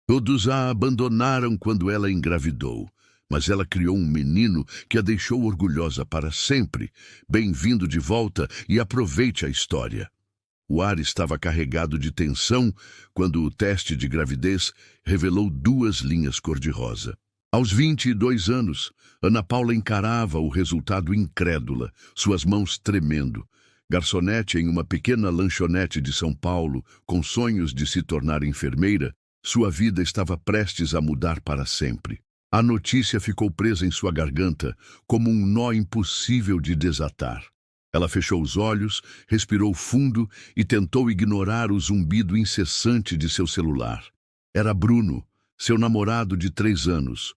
Todos a abandonaram quando ela engravidou, mas ela criou um menino que a deixou orgulhosa para sempre. Bem-vindo de volta e aproveite a história. O ar estava carregado de tensão quando o teste de gravidez revelou 2 linhas cor-de-rosa. Aos 22 anos, Ana Paula encarava o resultado incrédula, suas mãos tremendo. Garçonete em uma pequena lanchonete de São Paulo, com sonhos de se tornar enfermeira, sua vida estava prestes a mudar para sempre. A notícia ficou presa em sua garganta, como um nó impossível de desatar. Ela fechou os olhos, respirou fundo e tentou ignorar o zumbido incessante de seu celular. Era Bruno, seu namorado de 3 anos,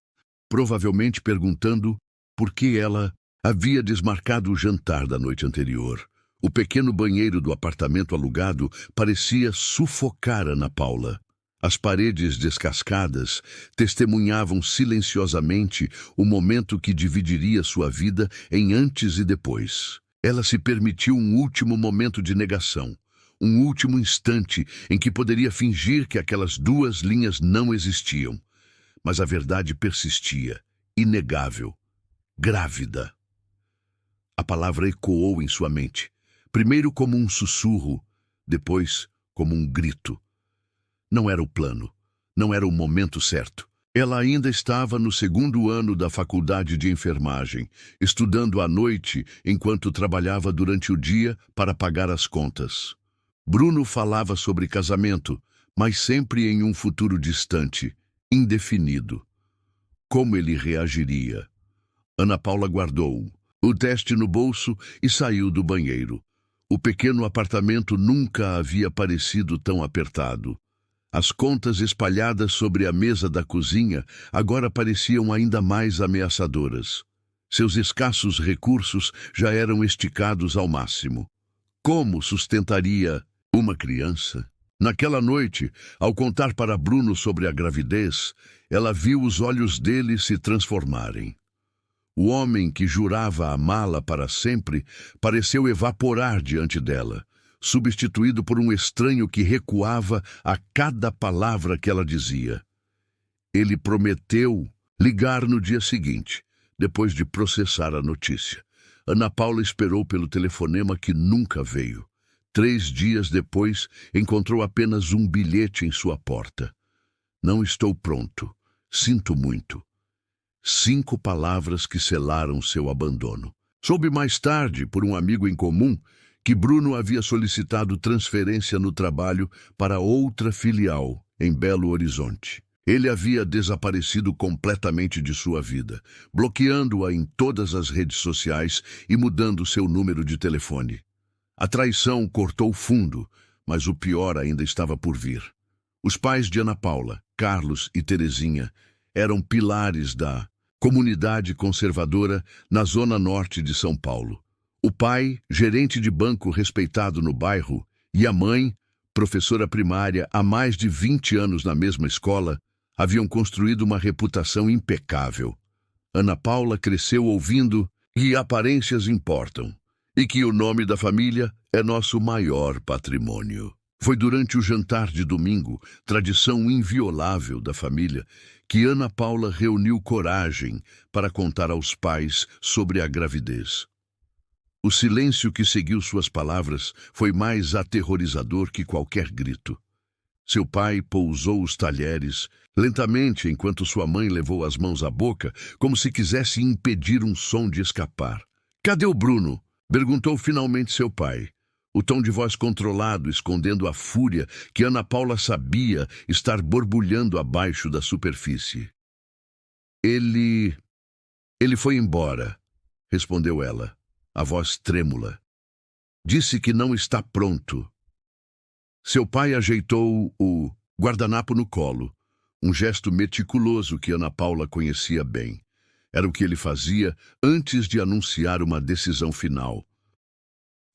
provavelmente perguntando por que ela havia desmarcado o jantar da noite anterior. O pequeno banheiro do apartamento alugado parecia sufocar Ana Paula. As paredes descascadas testemunhavam silenciosamente o momento que dividiria sua vida em antes e depois. Ela se permitiu um último momento de negação, um último instante em que poderia fingir que aquelas 2 linhas não existiam. Mas a verdade persistia, inegável, grávida. A palavra ecoou em sua mente, primeiro como um sussurro, depois como um grito. Não era o plano, não era o momento certo. Ela ainda estava no 2º ano da faculdade de enfermagem, estudando à noite enquanto trabalhava durante o dia para pagar as contas. Bruno falava sobre casamento, mas sempre em um futuro distante, indefinido. Como ele reagiria? Ana Paula guardou o teste no bolso e saiu do banheiro. O pequeno apartamento nunca havia parecido tão apertado. As contas espalhadas sobre a mesa da cozinha agora pareciam ainda mais ameaçadoras. Seus escassos recursos já eram esticados ao máximo. Como sustentaria uma criança? Naquela noite, ao contar para Bruno sobre a gravidez, ela viu os olhos dele se transformarem. O homem que jurava amá-la para sempre pareceu evaporar diante dela, substituído por um estranho que recuava a cada palavra que ela dizia. Ele prometeu ligar no dia seguinte, depois de processar a notícia. Ana Paula esperou pelo telefonema que nunca veio. 3 dias depois, encontrou apenas um bilhete em sua porta. Não estou pronto. Sinto muito. 5 palavras que selaram seu abandono. Soube mais tarde, por um amigo em comum, que Bruno havia solicitado transferência no trabalho para outra filial, em Belo Horizonte. Ele havia desaparecido completamente de sua vida, bloqueando-a em todas as redes sociais e mudando seu número de telefone. A traição cortou fundo, mas o pior ainda estava por vir. Os pais de Ana Paula, Carlos e Terezinha, eram pilares da comunidade conservadora na zona norte de São Paulo. O pai, gerente de banco respeitado no bairro, e a mãe, professora primária há mais de 20 anos na mesma escola, haviam construído uma reputação impecável. Ana Paula cresceu ouvindo que aparências importam e que o nome da família é nosso maior patrimônio. Foi durante o jantar de domingo, tradição inviolável da família, que Ana Paula reuniu coragem para contar aos pais sobre a gravidez. O silêncio que seguiu suas palavras foi mais aterrorizador que qualquer grito. Seu pai pousou os talheres lentamente enquanto sua mãe levou as mãos à boca, como se quisesse impedir um som de escapar. "Cadê o Bruno?" perguntou finalmente seu pai, o tom de voz controlado escondendo a fúria que Ana Paula sabia estar borbulhando abaixo da superfície. Ele foi embora", respondeu ela, a voz trêmula. "Disse que não está pronto." Seu pai ajeitou o guardanapo no colo, um gesto meticuloso que Ana Paula conhecia bem. Era o que ele fazia antes de anunciar uma decisão final.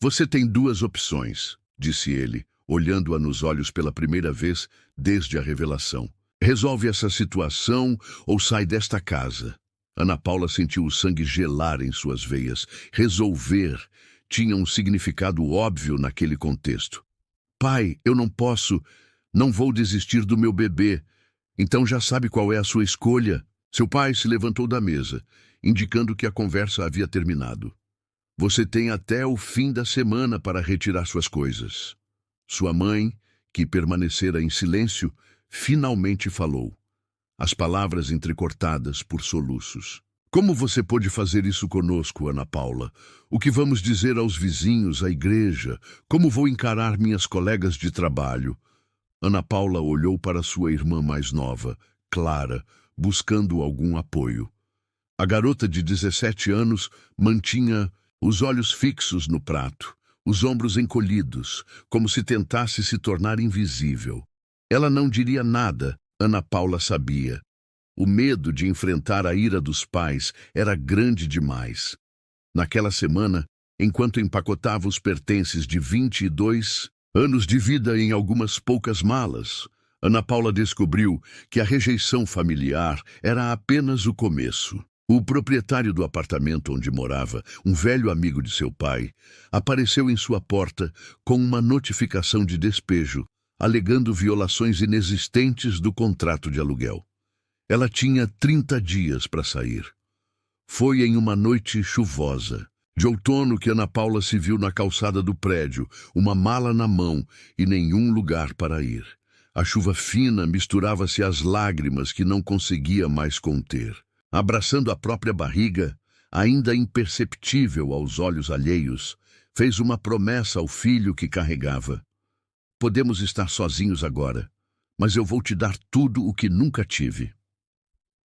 "Você tem 2 opções", disse ele, olhando-a nos olhos pela primeira vez desde a revelação. "Resolve essa situação ou sai desta casa." Ana Paula sentiu o sangue gelar em suas veias. Resolver tinha um significado óbvio naquele contexto. "Pai, eu não posso, não vou desistir do meu bebê. Então já sabe qual é a sua escolha. Seu pai se levantou da mesa, indicando que a conversa havia terminado. Você tem até o fim da semana para retirar suas coisas. Sua mãe, que permanecera em silêncio, finalmente falou, as palavras entrecortadas por soluços. Como você pôde fazer isso conosco, Ana Paula? O que vamos dizer aos vizinhos, à igreja? Como vou encarar minhas colegas de trabalho? Ana Paula olhou para sua irmã mais nova, Clara, buscando algum apoio. A garota de 17 anos mantinha os olhos fixos no prato, os ombros encolhidos, como se tentasse se tornar invisível. Ela não diria nada, Ana Paula sabia. O medo de enfrentar a ira dos pais era grande demais. Naquela semana, enquanto empacotava os pertences de 22 anos de vida em algumas poucas malas, Ana Paula descobriu que a rejeição familiar era apenas o começo. O proprietário do apartamento onde morava, um velho amigo de seu pai, apareceu em sua porta com uma notificação de despejo, alegando violações inexistentes do contrato de aluguel. Ela tinha 30 dias para sair. Foi em uma noite chuvosa, de outono, que Ana Paula se viu na calçada do prédio, uma mala na mão e nenhum lugar para ir. A chuva fina misturava-se às lágrimas que não conseguia mais conter. Abraçando a própria barriga, ainda imperceptível aos olhos alheios, fez uma promessa ao filho que carregava. Podemos estar sozinhos agora, mas eu vou te dar tudo o que nunca tive.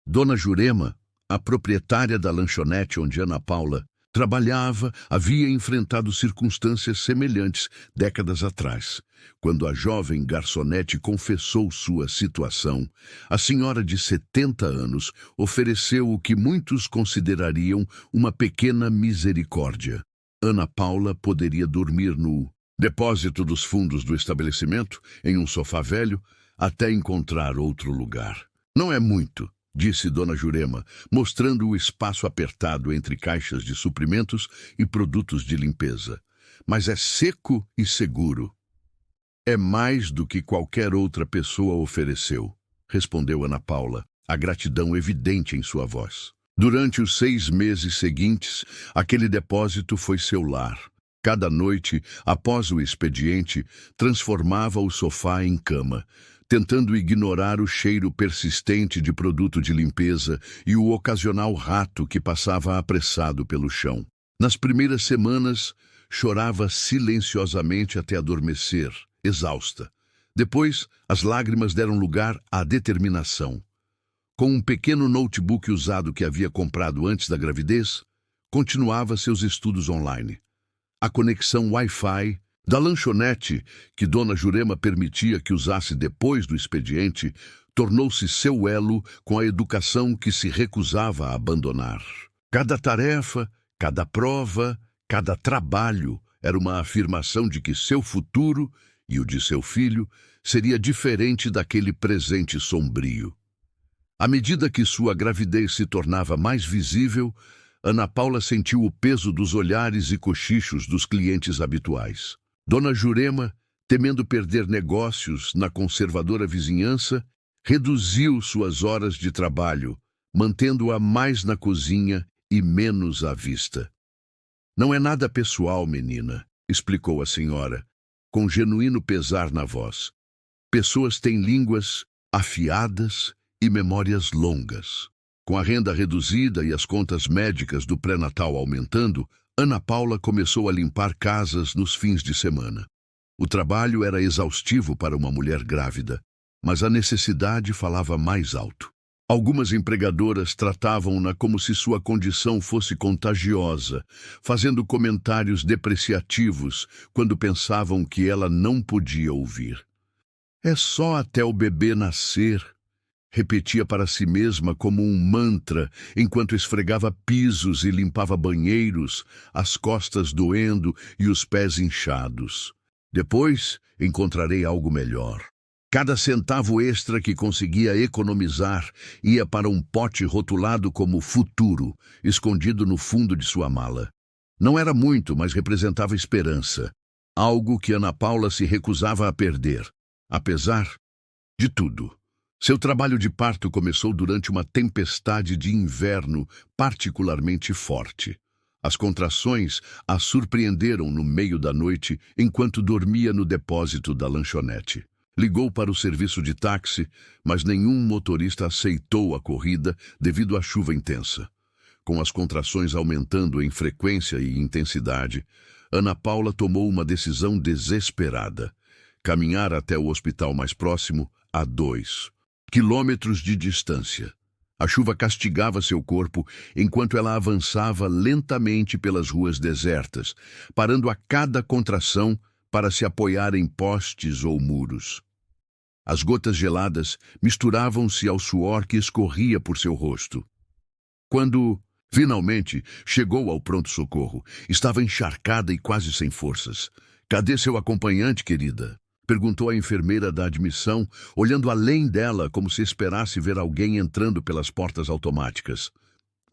Dona Jurema, a proprietária da lanchonete onde Ana Paula trabalhava, havia enfrentado circunstâncias semelhantes décadas atrás. Quando a jovem garçonete confessou sua situação, a senhora de 70 anos ofereceu o que muitos considerariam uma pequena misericórdia. Ana Paula poderia dormir no depósito dos fundos do estabelecimento, em um sofá velho, até encontrar outro lugar. Não é muito, disse Dona Jurema, mostrando o espaço apertado entre caixas de suprimentos e produtos de limpeza. Mas é seco e seguro. É mais do que qualquer outra pessoa ofereceu, respondeu Ana Paula, a gratidão evidente em sua voz. Durante os 6 meses seguintes, aquele depósito foi seu lar. Cada noite, após o expediente, transformava o sofá em cama, tentando ignorar o cheiro persistente de produto de limpeza e o ocasional rato que passava apressado pelo chão. Nas primeiras semanas, chorava silenciosamente até adormecer, exausta. Depois, as lágrimas deram lugar à determinação. Com um pequeno notebook usado que havia comprado antes da gravidez, continuava seus estudos online. A conexão Wi-Fi da lanchonete, que Dona Jurema permitia que usasse depois do expediente, tornou-se seu elo com a educação que se recusava a abandonar. Cada tarefa, cada prova, cada trabalho era uma afirmação de que seu futuro e o de seu filho seria diferente daquele presente sombrio. À medida que sua gravidez se tornava mais visível, Ana Paula sentiu o peso dos olhares e cochichos dos clientes habituais. Dona Jurema, temendo perder negócios na conservadora vizinhança, reduziu suas horas de trabalho, mantendo-a mais na cozinha e menos à vista. Não é nada pessoal, menina, explicou a senhora, com genuíno pesar na voz. Pessoas têm línguas afiadas e memórias longas. Com a renda reduzida e as contas médicas do pré-natal aumentando, Ana Paula começou a limpar casas nos fins de semana. O trabalho era exaustivo para uma mulher grávida, mas a necessidade falava mais alto. Algumas empregadoras tratavam-na como se sua condição fosse contagiosa, fazendo comentários depreciativos quando pensavam que ela não podia ouvir. É só até o bebê nascer, repetia para si mesma como um mantra, enquanto esfregava pisos e limpava banheiros, as costas doendo e os pés inchados. Depois encontrarei algo melhor. Cada centavo extra que conseguia economizar ia para um pote rotulado como futuro, escondido no fundo de sua mala. Não era muito, mas representava esperança, algo que Ana Paula se recusava a perder, apesar de tudo. Seu trabalho de parto começou durante uma tempestade de inverno particularmente forte. As contrações a surpreenderam no meio da noite enquanto dormia no depósito da lanchonete. Ligou para o serviço de táxi, mas nenhum motorista aceitou a corrida devido à chuva intensa. Com as contrações aumentando em frequência e intensidade, Ana Paula tomou uma decisão desesperada: caminhar até o hospital mais próximo, a 2 quilômetros de distância. A chuva castigava seu corpo enquanto ela avançava lentamente pelas ruas desertas, parando a cada contração para se apoiar em postes ou muros. As gotas geladas misturavam-se ao suor que escorria por seu rosto. Quando, finalmente, chegou ao pronto-socorro, estava encharcada e quase sem forças. "Cadê seu acompanhante, querida?" perguntou a enfermeira da admissão, olhando além dela como se esperasse ver alguém entrando pelas portas automáticas.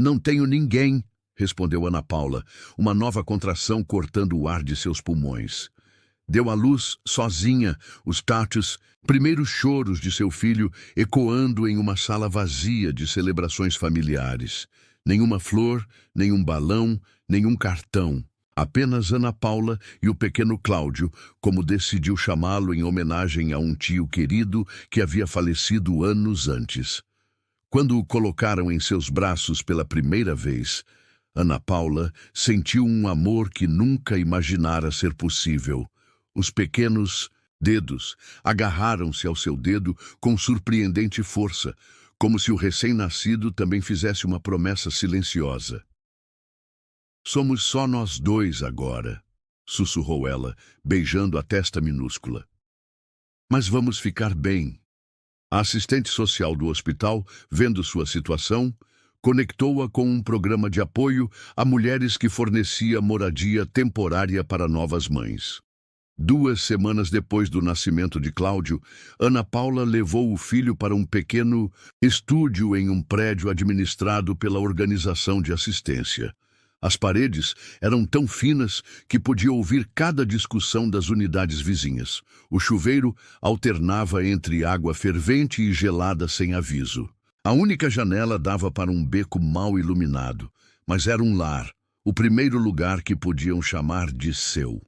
"Não tenho ninguém", respondeu Ana Paula, uma nova contração cortando o ar de seus pulmões. Deu à luz, sozinha, os primeiros choros de seu filho ecoando em uma sala vazia de celebrações familiares. Nenhuma flor, nenhum balão, nenhum cartão. Apenas Ana Paula e o pequeno Cláudio, como decidiu chamá-lo em homenagem a um tio querido que havia falecido anos antes. Quando o colocaram em seus braços pela primeira vez, Ana Paula sentiu um amor que nunca imaginara ser possível. Os pequenos dedos agarraram-se ao seu dedo com surpreendente força, como se o recém-nascido também fizesse uma promessa silenciosa. "Somos só nós dois agora", sussurrou ela, beijando a testa minúscula. "Mas vamos ficar bem." A assistente social do hospital, vendo sua situação, conectou-a com um programa de apoio a mulheres que fornecia moradia temporária para novas mães. 2 semanas depois do nascimento de Cláudio, Ana Paula levou o filho para um pequeno estúdio em um prédio administrado pela organização de assistência. As paredes eram tão finas que podia ouvir cada discussão das unidades vizinhas. O chuveiro alternava entre água fervente e gelada sem aviso. A única janela dava para um beco mal iluminado, mas era um lar, o primeiro lugar que podiam chamar de seu.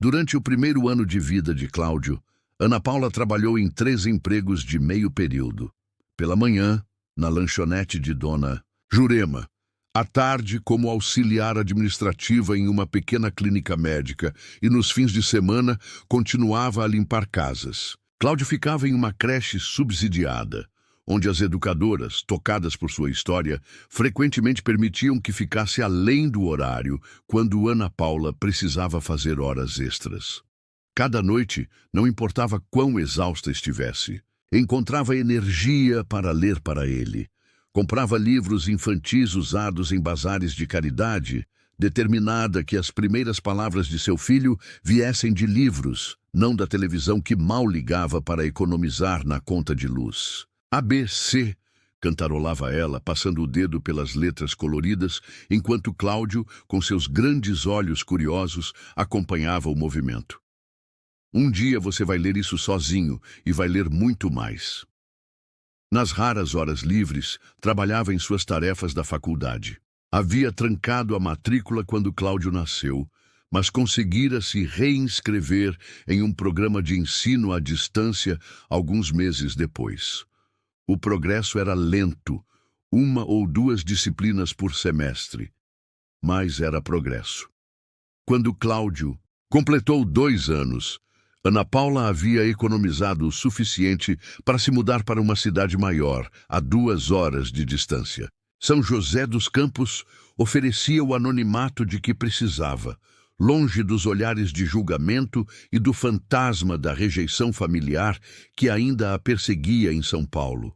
Durante o primeiro ano de vida de Cláudio, Ana Paula trabalhou em 3 empregos de meio período. Pela manhã, na lanchonete de Dona Jurema. À tarde, como auxiliar administrativa em uma pequena clínica médica, e nos fins de semana continuava a limpar casas. Cláudio ficava em uma creche subsidiada, onde as educadoras, tocadas por sua história, frequentemente permitiam que ficasse além do horário quando Ana Paula precisava fazer horas extras. Cada noite, não importava quão exausta estivesse, encontrava energia para ler para ele. Comprava livros infantis usados em bazares de caridade, determinada que as primeiras palavras de seu filho viessem de livros, não da televisão que mal ligava para economizar na conta de luz. "ABC", cantarolava ela, passando o dedo pelas letras coloridas, enquanto Cláudio, com seus grandes olhos curiosos, acompanhava o movimento. "Um dia você vai ler isso sozinho e vai ler muito mais." Nas raras horas livres, trabalhava em suas tarefas da faculdade. Havia trancado a matrícula quando Cláudio nasceu, mas conseguira se reinscrever em um programa de ensino à distância alguns meses depois. O progresso era lento, 1 ou 2 disciplinas por semestre, mas era progresso. Quando Cláudio completou 2 anos, Ana Paula havia economizado o suficiente para se mudar para uma cidade maior, a 2 horas de distância. São José dos Campos oferecia o anonimato de que precisava, longe dos olhares de julgamento e do fantasma da rejeição familiar que ainda a perseguia em São Paulo.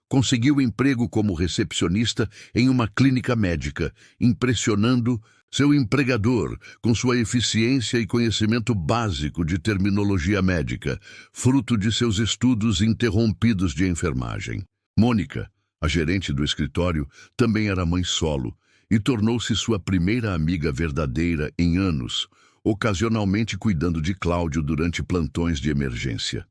Conseguiu emprego como recepcionista em uma clínica médica, impressionando seu empregador com sua eficiência e conhecimento básico de terminologia médica, fruto de seus estudos interrompidos de enfermagem. Mônica, a gerente do escritório, também era mãe solo e tornou-se sua primeira amiga verdadeira em anos, ocasionalmente cuidando de Cláudio durante plantões de emergência.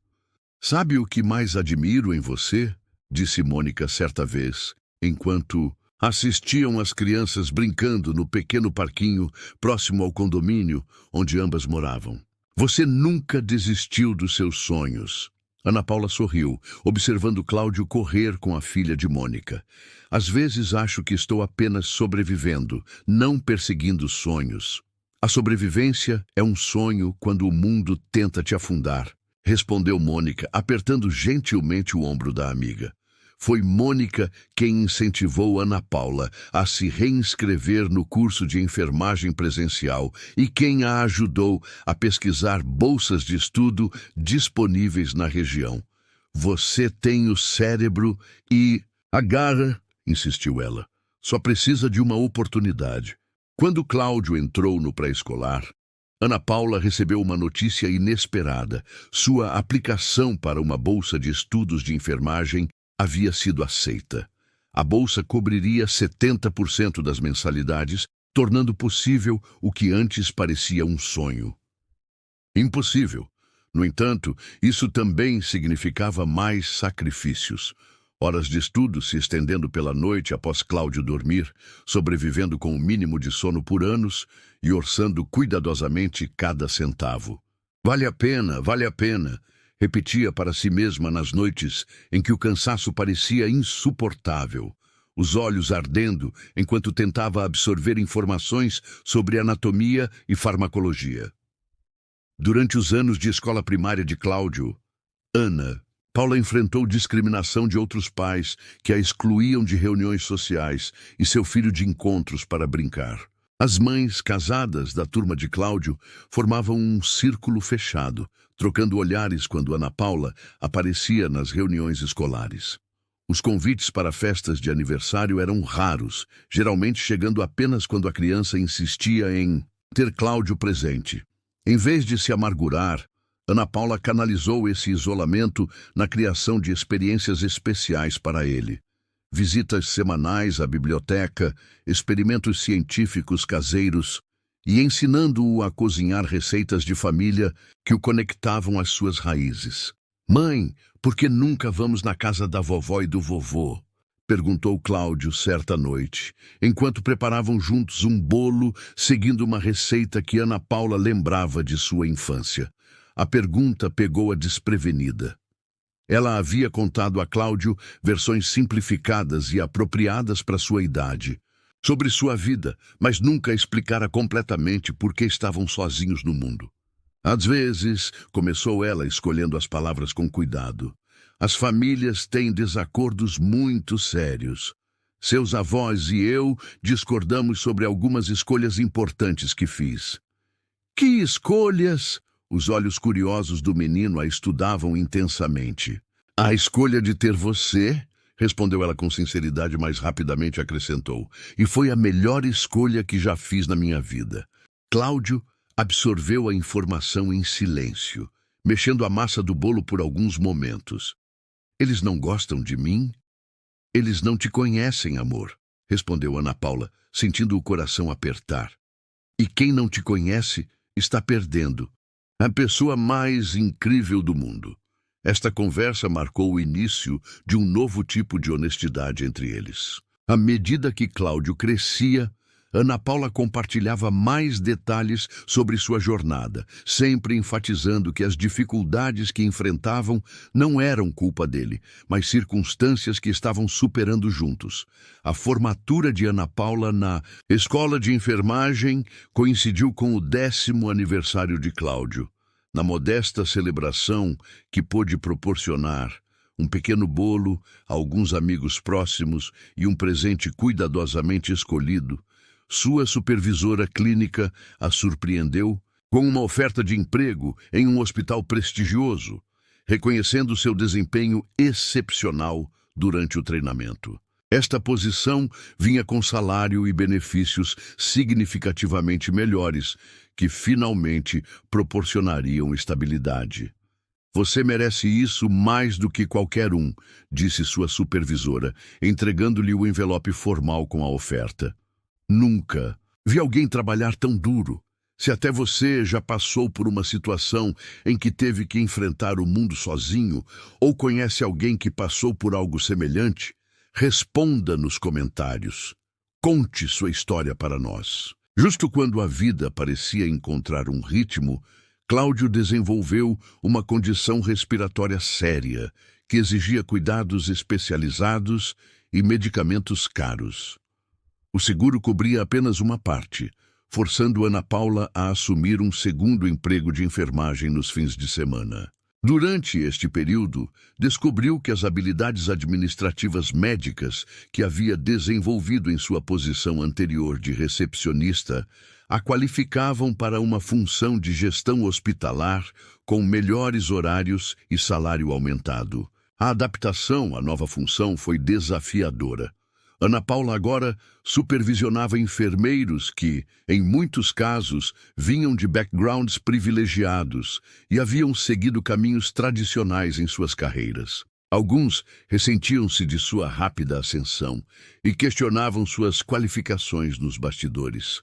Sabe o que mais admiro em você? Disse Mônica certa vez, enquanto assistiam as crianças brincando no pequeno parquinho próximo ao condomínio onde ambas moravam. Você nunca desistiu dos seus sonhos. Ana Paula sorriu, observando Cláudio correr com a filha de Mônica. Às vezes acho que estou apenas sobrevivendo, não perseguindo sonhos. A sobrevivência é um sonho quando o mundo tenta te afundar, respondeu Mônica, apertando gentilmente o ombro da amiga. Foi Mônica quem incentivou Ana Paula a se reinscrever no curso de enfermagem presencial e quem a ajudou a pesquisar bolsas de estudo disponíveis na região. Você tem o cérebro e a garra, insistiu ela. Só precisa de uma oportunidade. Quando Cláudio entrou no pré-escolar, Ana Paula recebeu uma notícia inesperada. Sua aplicação para uma bolsa de estudos de enfermagem havia sido aceita. A bolsa cobriria 70% das mensalidades, tornando possível o que antes parecia um sonho. Impossível. No entanto, isso também significava mais sacrifícios. Horas de estudo se estendendo pela noite após Cláudio dormir, sobrevivendo com o mínimo de sono por anos e orçando cuidadosamente cada centavo. Vale a pena, repetia para si mesma nas noites em que o cansaço parecia insuportável, os olhos ardendo enquanto tentava absorver informações sobre anatomia e farmacologia. Durante os anos de escola primária de Cláudio, Ana Paula enfrentou discriminação de outros pais que a excluíam de reuniões sociais e seu filho de encontros para brincar. As mães casadas da turma de Cláudio formavam um círculo fechado, trocando olhares quando Ana Paula aparecia nas reuniões escolares. Os convites para festas de aniversário eram raros, geralmente chegando apenas quando a criança insistia em ter Cláudio presente. Em vez de se amargurar, Ana Paula canalizou esse isolamento na criação de experiências especiais para ele. Visitas semanais à biblioteca, experimentos científicos caseiros e ensinando-o a cozinhar receitas de família que o conectavam às suas raízes. «Mãe, por que nunca vamos na casa da vovó e do vovô?» perguntou Cláudio certa noite, enquanto preparavam juntos um bolo seguindo uma receita que Ana Paula lembrava de sua infância. A pergunta pegou-a desprevenida. Ela havia contado a Cláudio versões simplificadas e apropriadas para sua idade, sobre sua vida, mas nunca explicara completamente por que estavam sozinhos no mundo. Às vezes, começou ela escolhendo as palavras com cuidado, as famílias têm desacordos muito sérios. Seus avós e eu discordamos sobre algumas escolhas importantes que fiz. Que escolhas? Os olhos curiosos do menino a estudavam intensamente. A escolha de ter você, respondeu ela com sinceridade, mas rapidamente acrescentou, e foi a melhor escolha que já fiz na minha vida. Cláudio absorveu a informação em silêncio, mexendo a massa do bolo por alguns momentos. Eles não gostam de mim? Eles não te conhecem, amor, respondeu Ana Paula, sentindo o coração apertar. E quem não te conhece está perdendo a pessoa mais incrível do mundo. Esta conversa marcou o início de um novo tipo de honestidade entre eles. À medida que Cláudio crescia, Ana Paula compartilhava mais detalhes sobre sua jornada, sempre enfatizando que as dificuldades que enfrentavam não eram culpa dele, mas circunstâncias que estavam superando juntos. A formatura de Ana Paula na escola de enfermagem coincidiu com o 10º aniversário de Cláudio. Na modesta celebração que pôde proporcionar um pequeno bolo, alguns amigos próximos e um presente cuidadosamente escolhido, sua supervisora clínica a surpreendeu com uma oferta de emprego em um hospital prestigioso, reconhecendo seu desempenho excepcional durante o treinamento. Esta posição vinha com salário e benefícios significativamente melhores, que finalmente proporcionariam estabilidade. Você merece isso mais do que qualquer um, disse sua supervisora, entregando-lhe o envelope formal com a oferta. Nunca vi alguém trabalhar tão duro, Se até você já passou por uma situação em que teve que enfrentar o mundo sozinho, ou conhece alguém que passou por algo semelhante, responda nos comentários. Conte sua história para nós. Justo quando a vida parecia encontrar um ritmo, Cláudio desenvolveu uma condição respiratória séria, que exigia cuidados especializados e medicamentos caros. O seguro cobria apenas uma parte, forçando Ana Paula a assumir um segundo emprego de enfermagem nos fins de semana. Durante este período, descobriu que as habilidades administrativas médicas que havia desenvolvido em sua posição anterior de recepcionista a qualificavam para uma função de gestão hospitalar com melhores horários e salário aumentado. A adaptação à nova função foi desafiadora. Ana Paula agora supervisionava enfermeiros que, em muitos casos, vinham de backgrounds privilegiados e haviam seguido caminhos tradicionais em suas carreiras. Alguns ressentiam-se de sua rápida ascensão e questionavam suas qualificações nos bastidores.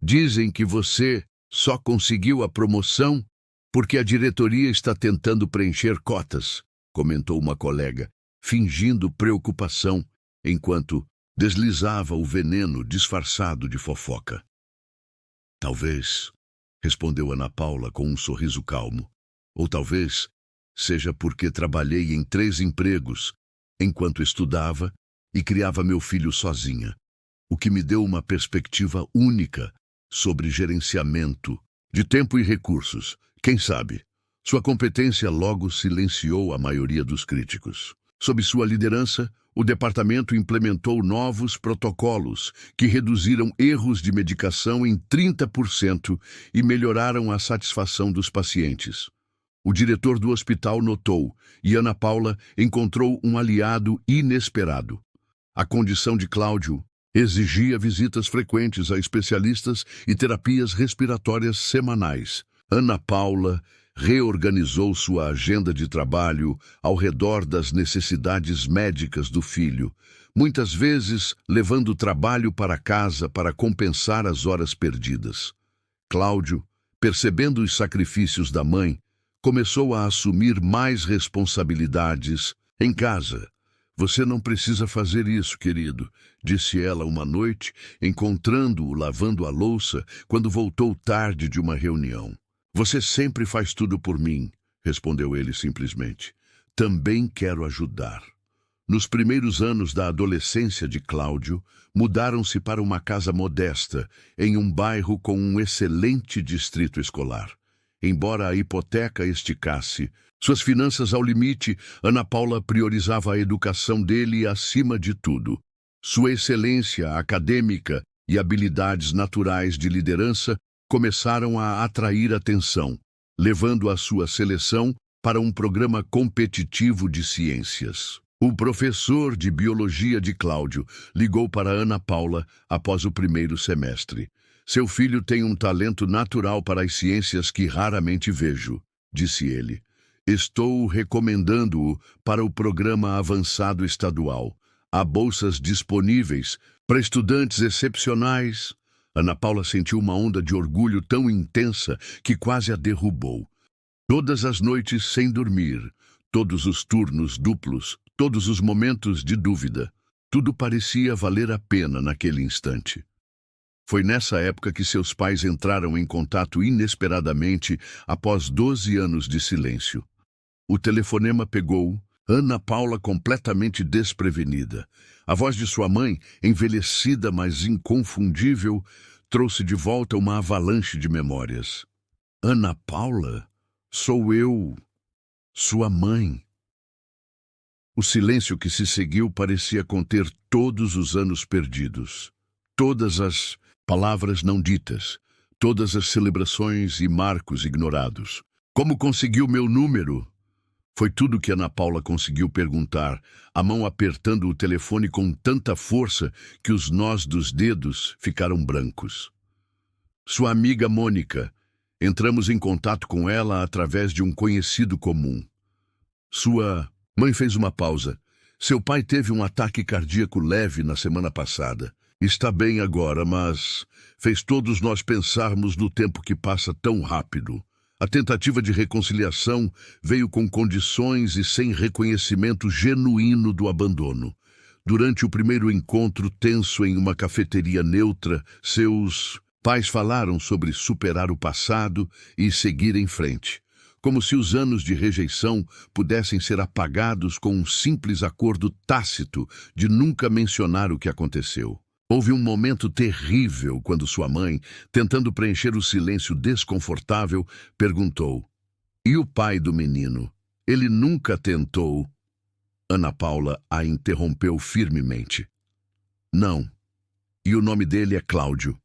Dizem que você só conseguiu a promoção porque a diretoria está tentando preencher cotas, comentou uma colega, fingindo preocupação, enquanto deslizava o veneno disfarçado de fofoca. Talvez, respondeu Ana Paula com um sorriso calmo, ou talvez seja porque trabalhei em 3 empregos, enquanto estudava e criava meu filho sozinha, o que me deu uma perspectiva única sobre gerenciamento de tempo e recursos. Quem sabe? Sua competência logo silenciou a maioria dos críticos. Sob sua liderança, o departamento implementou novos protocolos que reduziram erros de medicação em 30% e melhoraram a satisfação dos pacientes. O diretor do hospital notou e Ana Paula encontrou um aliado inesperado. A condição de Cláudio exigia visitas frequentes a especialistas e terapias respiratórias semanais. Ana Paula reorganizou sua agenda de trabalho ao redor das necessidades médicas do filho, muitas vezes levando o trabalho para casa para compensar as horas perdidas. Cláudio, percebendo os sacrifícios da mãe, começou a assumir mais responsabilidades em casa. Você não precisa fazer isso, querido, disse ela uma noite, encontrando-o lavando a louça quando voltou tarde de uma reunião. Você sempre faz tudo por mim, respondeu ele simplesmente. Também quero ajudar. Nos primeiros anos da adolescência de Cláudio, mudaram-se para uma casa modesta, em um bairro com um excelente distrito escolar. Embora a hipoteca esticasse suas finanças ao limite, Ana Paula priorizava a educação dele acima de tudo. Sua excelência acadêmica e habilidades naturais de liderança começaram a atrair atenção, levando a sua seleção para um programa competitivo de ciências. O professor de biologia de Cláudio ligou para Ana Paula após o primeiro semestre. Seu filho tem um talento natural para as ciências que raramente vejo, disse ele. Estou recomendando-o para o programa avançado estadual. Há bolsas disponíveis para estudantes excepcionais. Ana Paula sentiu uma onda de orgulho tão intensa que quase a derrubou. Todas as noites sem dormir, todos os turnos duplos, todos os momentos de dúvida, tudo parecia valer a pena naquele instante. Foi nessa época que seus pais entraram em contato inesperadamente após 12 anos de silêncio. O telefonema pegou, Ana Paula completamente desprevenida. A voz de sua mãe, envelhecida mas inconfundível, trouxe de volta uma avalanche de memórias. Ana Paula? Sou eu, sua mãe. O silêncio que se seguiu parecia conter todos os anos perdidos, todas as palavras não ditas, todas as celebrações e marcos ignorados. Como conseguiu meu número? Foi tudo que Ana Paula conseguiu perguntar, a mão apertando o telefone com tanta força que os nós dos dedos ficaram brancos. Sua amiga Mônica. Entramos em contato com ela através de um conhecido comum. Sua mãe fez uma pausa. Seu pai teve um ataque cardíaco leve na semana passada. Está bem agora, mas fez todos nós pensarmos no tempo que passa tão rápido. A tentativa de reconciliação veio com condições e sem reconhecimento genuíno do abandono. Durante o primeiro encontro tenso em uma cafeteria neutra, seus pais falaram sobre superar o passado e seguir em frente, como se os anos de rejeição pudessem ser apagados com um simples acordo tácito de nunca mencionar o que aconteceu. Houve um momento terrível quando sua mãe, tentando preencher o silêncio desconfortável, perguntou: "E o pai do menino? Ele nunca tentou?" Ana Paula a interrompeu firmemente. "Não. E o nome dele é Cláudio."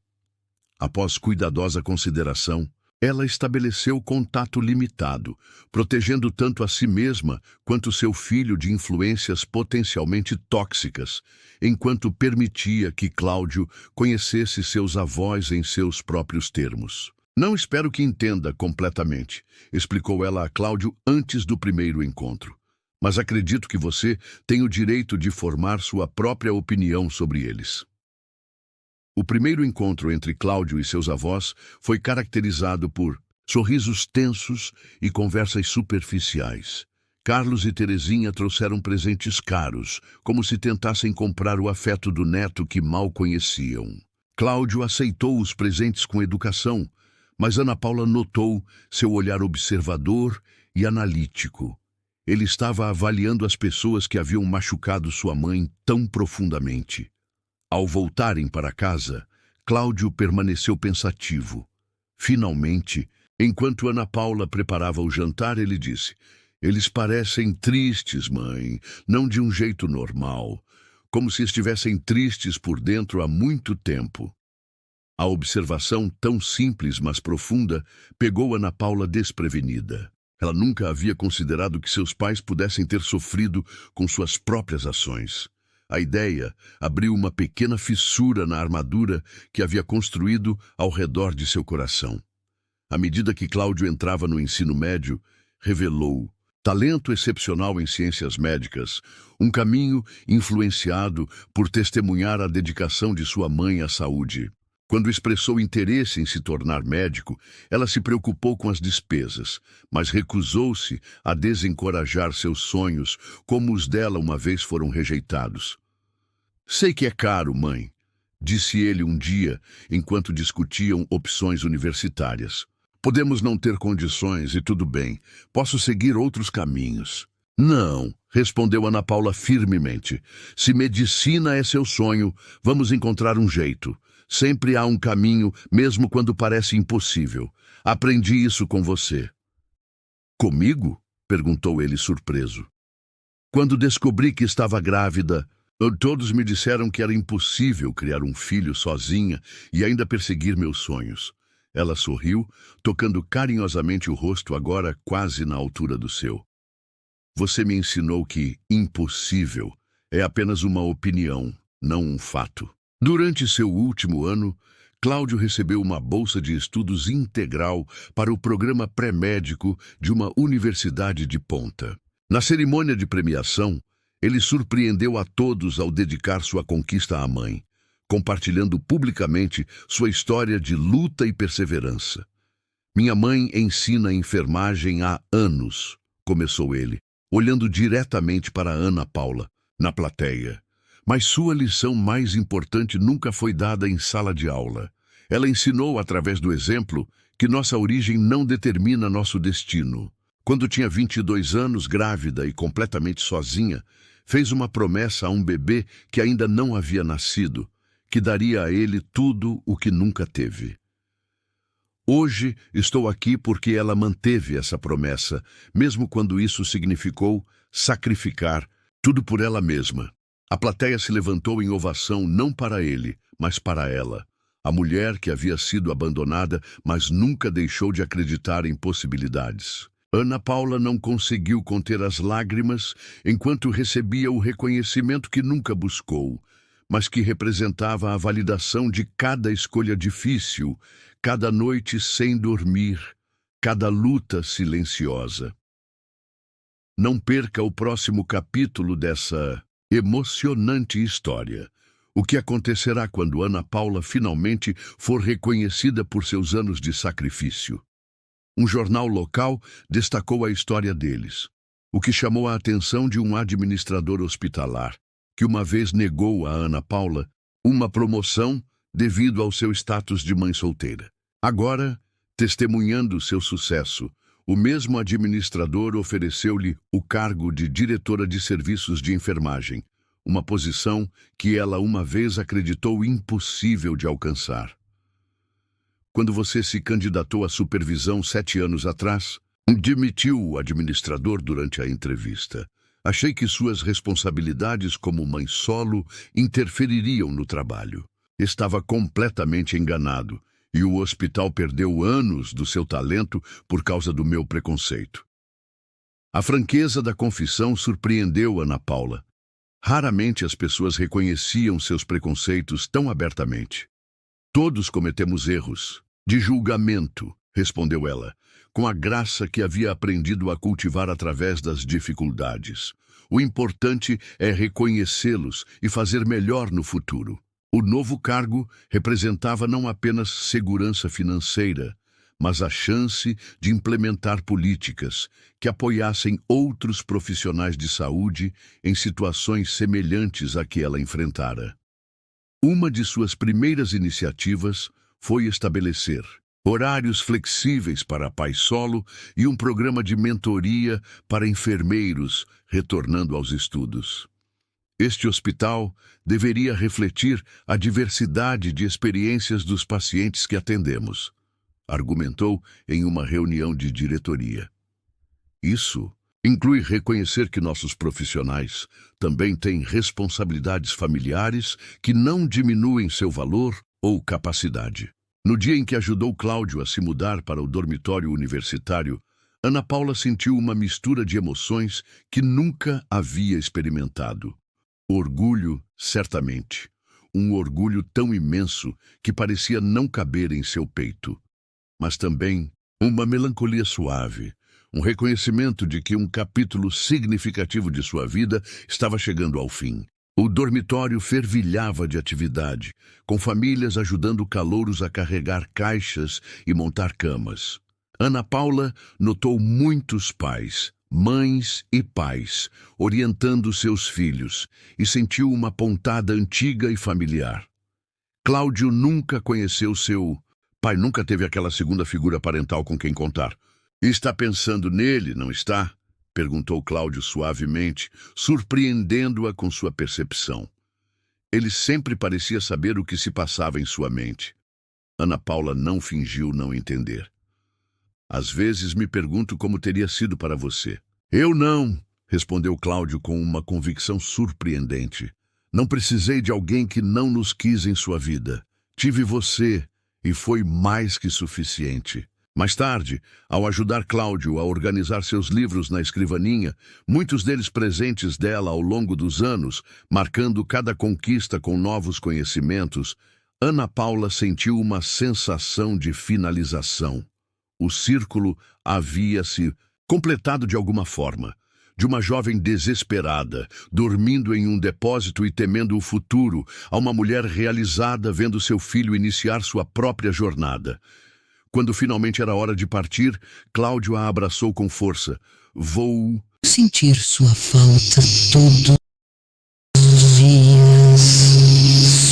Após cuidadosa consideração, ela estabeleceu contato limitado, protegendo tanto a si mesma quanto seu filho de influências potencialmente tóxicas, enquanto permitia que Cláudio conhecesse seus avós em seus próprios termos. "Não espero que entenda completamente", explicou ela a Cláudio antes do primeiro encontro. "Mas acredito que você tem o direito de formar sua própria opinião sobre eles." O primeiro encontro entre Cláudio e seus avós foi caracterizado por sorrisos tensos e conversas superficiais. Carlos e Terezinha trouxeram presentes caros, como se tentassem comprar o afeto do neto que mal conheciam. Cláudio aceitou os presentes com educação, mas Ana Paula notou seu olhar observador e analítico. Ele estava avaliando as pessoas que haviam machucado sua mãe tão profundamente. Ao voltarem para casa, Cláudio permaneceu pensativo. Finalmente, enquanto Ana Paula preparava o jantar, ele disse: "Eles parecem tristes, mãe, não de um jeito normal, como se estivessem tristes por dentro há muito tempo." A observação, tão simples mas profunda, pegou Ana Paula desprevenida. Ela nunca havia considerado que seus pais pudessem ter sofrido com suas próprias ações. A ideia abriu uma pequena fissura na armadura que havia construído ao redor de seu coração. À medida que Cláudio entrava no ensino médio, revelou talento excepcional em ciências médicas, um caminho influenciado por testemunhar a dedicação de sua mãe à saúde. Quando expressou interesse em se tornar médico, ela se preocupou com as despesas, mas recusou-se a desencorajar seus sonhos, como os dela uma vez foram rejeitados. "Sei que é caro, mãe", disse ele um dia, enquanto discutiam opções universitárias. "Podemos não ter condições e tudo bem. Posso seguir outros caminhos." "Não", respondeu Ana Paula firmemente. "Se medicina é seu sonho, vamos encontrar um jeito. Sempre há um caminho, mesmo quando parece impossível. Aprendi isso com você." "Comigo?", perguntou ele surpreso. "Quando descobri que estava grávida, todos me disseram que era impossível criar um filho sozinha e ainda perseguir meus sonhos." Ela sorriu, tocando carinhosamente o rosto agora quase na altura do seu. "Você me ensinou que impossível é apenas uma opinião, não um fato." Durante seu último ano, Cláudio recebeu uma bolsa de estudos integral para o programa pré-médico de uma universidade de ponta. Na cerimônia de premiação, ele surpreendeu a todos ao dedicar sua conquista à mãe, compartilhando publicamente sua história de luta e perseverança. "Minha mãe ensina enfermagem há anos", começou ele, olhando diretamente para Ana Paula, na plateia. "Mas sua lição mais importante nunca foi dada em sala de aula. Ela ensinou, através do exemplo, que nossa origem não determina nosso destino. Quando tinha 22 anos, grávida e completamente sozinha, fez uma promessa a um bebê que ainda não havia nascido, que daria a ele tudo o que nunca teve. Hoje estou aqui porque ela manteve essa promessa, mesmo quando isso significou sacrificar tudo por ela mesma." A plateia se levantou em ovação não para ele, mas para ela, a mulher que havia sido abandonada, mas nunca deixou de acreditar em possibilidades. Ana Paula não conseguiu conter as lágrimas enquanto recebia o reconhecimento que nunca buscou, mas que representava a validação de cada escolha difícil, cada noite sem dormir, cada luta silenciosa. Não perca o próximo capítulo dessa emocionante história. O que acontecerá quando Ana Paula finalmente for reconhecida por seus anos de sacrifício? Um jornal local destacou a história deles, o que chamou a atenção de um administrador hospitalar, que uma vez negou a Ana Paula uma promoção devido ao seu status de mãe solteira. Agora, testemunhando seu sucesso, o mesmo administrador ofereceu-lhe o cargo de diretora de serviços de enfermagem, uma posição que ela uma vez acreditou impossível de alcançar. Quando você se candidatou à supervisão 7 anos atrás, demitiu o administrador durante a entrevista. Achei que suas responsabilidades como mãe solo interfeririam no trabalho. Estava completamente enganado e o hospital perdeu anos do seu talento por causa do meu preconceito. A franqueza da confissão surpreendeu Ana Paula. Raramente as pessoas reconheciam seus preconceitos tão abertamente. Todos cometemos erros. De julgamento, respondeu ela, com a graça que havia aprendido a cultivar através das dificuldades. O importante é reconhecê-los e fazer melhor no futuro. O novo cargo representava não apenas segurança financeira, mas a chance de implementar políticas que apoiassem outros profissionais de saúde em situações semelhantes à que ela enfrentara. Uma de suas primeiras iniciativas foi estabelecer horários flexíveis para pais solo e um programa de mentoria para enfermeiros retornando aos estudos. Este hospital deveria refletir a diversidade de experiências dos pacientes que atendemos, argumentou em uma reunião de diretoria. Isso inclui reconhecer que nossos profissionais também têm responsabilidades familiares que não diminuem seu valor ou capacidade. No dia em que ajudou Cláudio a se mudar para o dormitório universitário, Ana Paula sentiu uma mistura de emoções que nunca havia experimentado. Orgulho, certamente. Um orgulho tão imenso que parecia não caber em seu peito. Mas também uma melancolia suave, um reconhecimento de que um capítulo significativo de sua vida estava chegando ao fim. O dormitório fervilhava de atividade, com famílias ajudando calouros a carregar caixas e montar camas. Ana Paula notou muitos pais, mães e pais, orientando seus filhos, e sentiu uma pontada antiga e familiar. Cláudio nunca conheceu seu pai, nunca teve aquela segunda figura parental com quem contar. Está pensando nele, não está? Perguntou Cláudio suavemente, surpreendendo-a com sua percepção. Ele sempre parecia saber o que se passava em sua mente. Ana Paula não fingiu não entender. Às vezes me pergunto como teria sido para você. Eu não, respondeu Cláudio com uma convicção surpreendente. Não precisei de alguém que não nos quis em sua vida. Tive você e foi mais que suficiente. Mais tarde, ao ajudar Cláudio a organizar seus livros na escrivaninha, muitos deles presentes dela ao longo dos anos, marcando cada conquista com novos conhecimentos, Ana Paula sentiu uma sensação de finalização. O círculo havia se completado de alguma forma. De uma jovem desesperada, dormindo em um depósito e temendo o futuro, a uma mulher realizada vendo seu filho iniciar sua própria jornada. Quando finalmente era hora de partir, Cláudio a abraçou com força. Vou sentir sua falta todos os dias.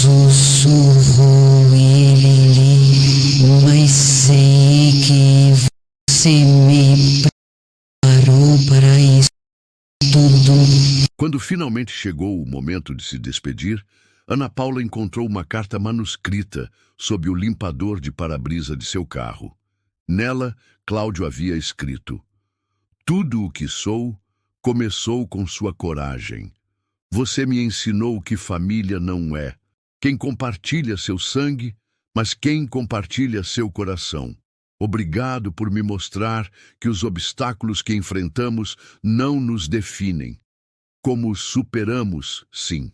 Sussurrou ele, mas sei que você me preparou para isso tudo. Quando finalmente chegou o momento de se despedir, Ana Paula encontrou uma carta manuscrita sob o limpador de para-brisa de seu carro. Nela, Cláudio havia escrito: Tudo o que sou começou com sua coragem. Você me ensinou que família não é quem compartilha seu sangue, mas quem compartilha seu coração. Obrigado por me mostrar que os obstáculos que enfrentamos não nos definem. Como os superamos, sim.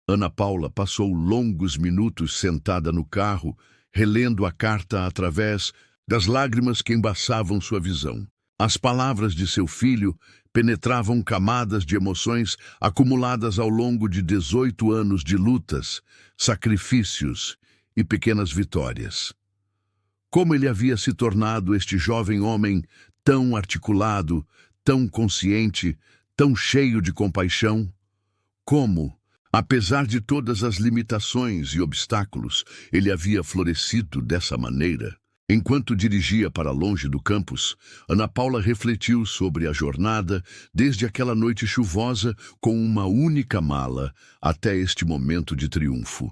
Ana Paula passou longos minutos sentada no carro, relendo a carta através das lágrimas que embaçavam sua visão. As palavras de seu filho penetravam camadas de emoções acumuladas ao longo de 18 anos de lutas, sacrifícios e pequenas vitórias. Como ele havia se tornado este jovem homem tão articulado, tão consciente, tão cheio de compaixão? Como, apesar de todas as limitações e obstáculos, ele havia florescido dessa maneira? Enquanto dirigia para longe do campus, Ana Paula refletiu sobre a jornada desde aquela noite chuvosa com uma única mala até este momento de triunfo.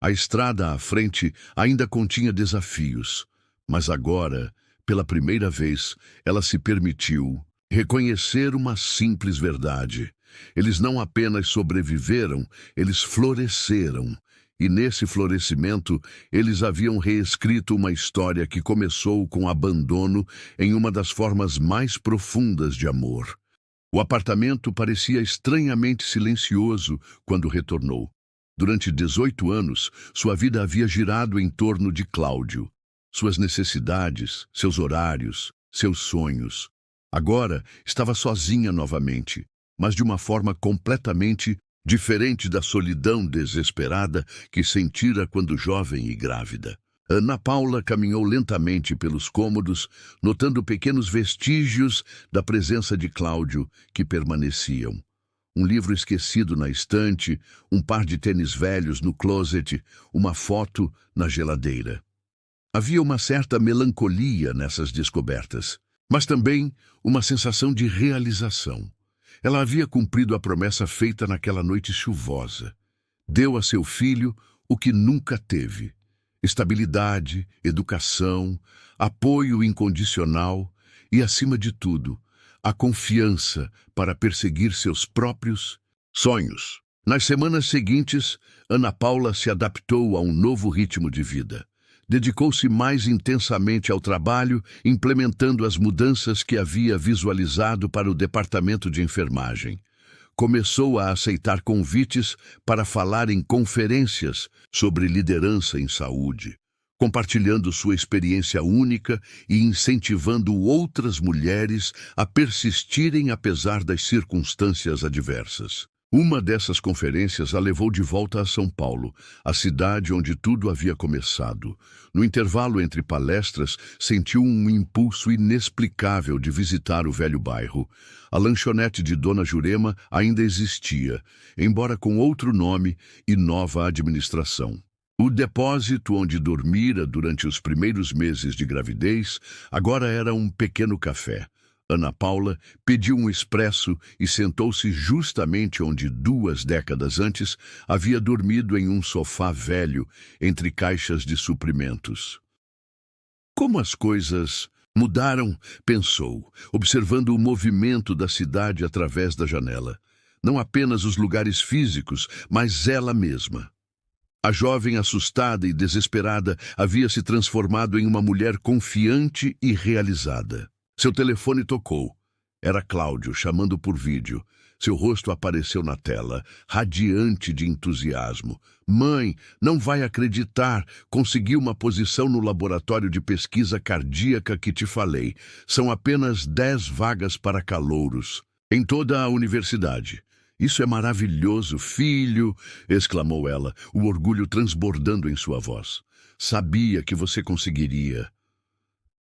A estrada à frente ainda continha desafios, mas agora, pela primeira vez, ela se permitiu reconhecer uma simples verdade. Eles não apenas sobreviveram, eles floresceram. E nesse florescimento, eles haviam reescrito uma história que começou com abandono em uma das formas mais profundas de amor. O apartamento parecia estranhamente silencioso quando retornou. Durante 18 anos, sua vida havia girado em torno de Cláudio. Suas necessidades, seus horários, seus sonhos. Agora estava sozinha novamente, mas de uma forma completamente diferente da solidão desesperada que sentira quando jovem e grávida. Ana Paula caminhou lentamente pelos cômodos, notando pequenos vestígios da presença de Cláudio que permaneciam. Um livro esquecido na estante, um par de tênis velhos no closet, uma foto na geladeira. Havia uma certa melancolia nessas descobertas, mas também uma sensação de realização. Ela havia cumprido a promessa feita naquela noite chuvosa. Deu a seu filho o que nunca teve: estabilidade, educação, apoio incondicional e, acima de tudo, a confiança para perseguir seus próprios sonhos. Nas semanas seguintes, Ana Paula se adaptou a um novo ritmo de vida. Dedicou-se mais intensamente ao trabalho, implementando as mudanças que havia visualizado para o departamento de enfermagem. Começou a aceitar convites para falar em conferências sobre liderança em saúde, compartilhando sua experiência única e incentivando outras mulheres a persistirem apesar das circunstâncias adversas. Uma dessas conferências a levou de volta a São Paulo, a cidade onde tudo havia começado. No intervalo entre palestras, sentiu um impulso inexplicável de visitar o velho bairro. A lanchonete de Dona Jurema ainda existia, embora com outro nome e nova administração. O depósito onde dormira durante os primeiros meses de gravidez agora era um pequeno café. Ana Paula pediu um expresso e sentou-se justamente onde 2 décadas antes havia dormido, em um sofá velho entre caixas de suprimentos. Como as coisas mudaram, pensou, observando o movimento da cidade através da janela. Não apenas os lugares físicos, mas ela mesma. A jovem, assustada e desesperada, havia se transformado em uma mulher confiante e realizada. Seu telefone tocou. Era Cláudio, chamando por vídeo. Seu rosto apareceu na tela, radiante de entusiasmo. Mãe, não vai acreditar. Consegui uma posição no laboratório de pesquisa cardíaca que te falei. São apenas 10 vagas para calouros, em toda a universidade. Isso é maravilhoso, filho, exclamou ela, o orgulho transbordando em sua voz. Sabia que você conseguiria.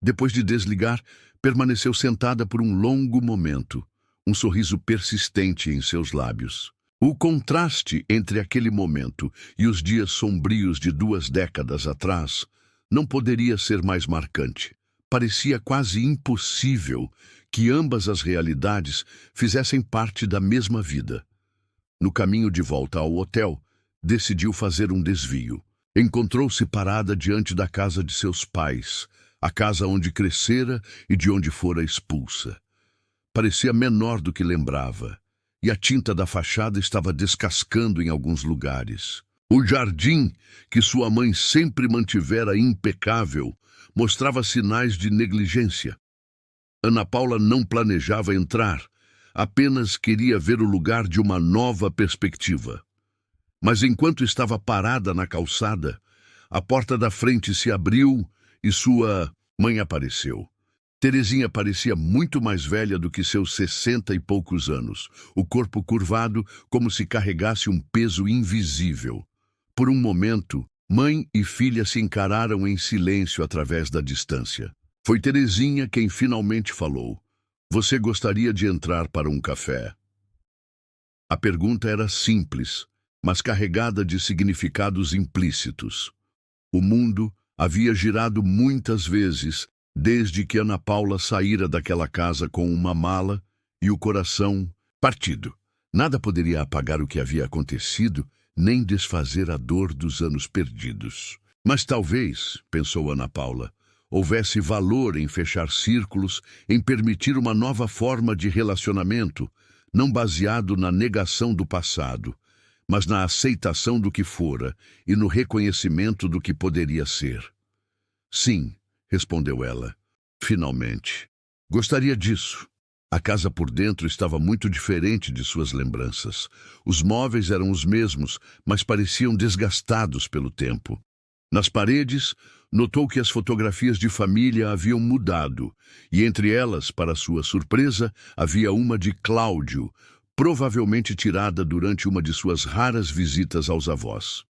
Depois de desligar, permaneceu sentada por um longo momento, um sorriso persistente em seus lábios. O contraste entre aquele momento e os dias sombrios de 2 décadas atrás não poderia ser mais marcante. Parecia quase impossível que ambas as realidades fizessem parte da mesma vida. No caminho de volta ao hotel, decidiu fazer um desvio. Encontrou-se parada diante da casa de seus pais, a casa onde crescera e de onde fora expulsa. Parecia menor do que lembrava, e a tinta da fachada estava descascando em alguns lugares. O jardim, que sua mãe sempre mantivera impecável, mostrava sinais de negligência. Ana Paula não planejava entrar, apenas queria ver o lugar de uma nova perspectiva. Mas enquanto estava parada na calçada, a porta da frente se abriu e sua mãe apareceu. Terezinha parecia muito mais velha do que seus 60 e poucos anos, o corpo curvado como se carregasse um peso invisível. Por um momento, mãe e filha se encararam em silêncio através da distância. Foi Terezinha quem finalmente falou. Você gostaria de entrar para um café? A pergunta era simples, mas carregada de significados implícitos. O mundo havia girado muitas vezes desde que Ana Paula saíra daquela casa com uma mala e o coração partido. Nada poderia apagar o que havia acontecido, nem desfazer a dor dos anos perdidos. Mas talvez, pensou Ana Paula, houvesse valor em fechar círculos, em permitir uma nova forma de relacionamento, não baseado na negação do passado, mas na aceitação do que fora e no reconhecimento do que poderia ser. Sim, respondeu ela, finalmente. Gostaria disso. A casa por dentro estava muito diferente de suas lembranças. Os móveis eram os mesmos, mas pareciam desgastados pelo tempo. Nas paredes, notou que as fotografias de família haviam mudado, e entre elas, para sua surpresa, havia uma de Cláudio, provavelmente tirada durante uma de suas raras visitas aos avós.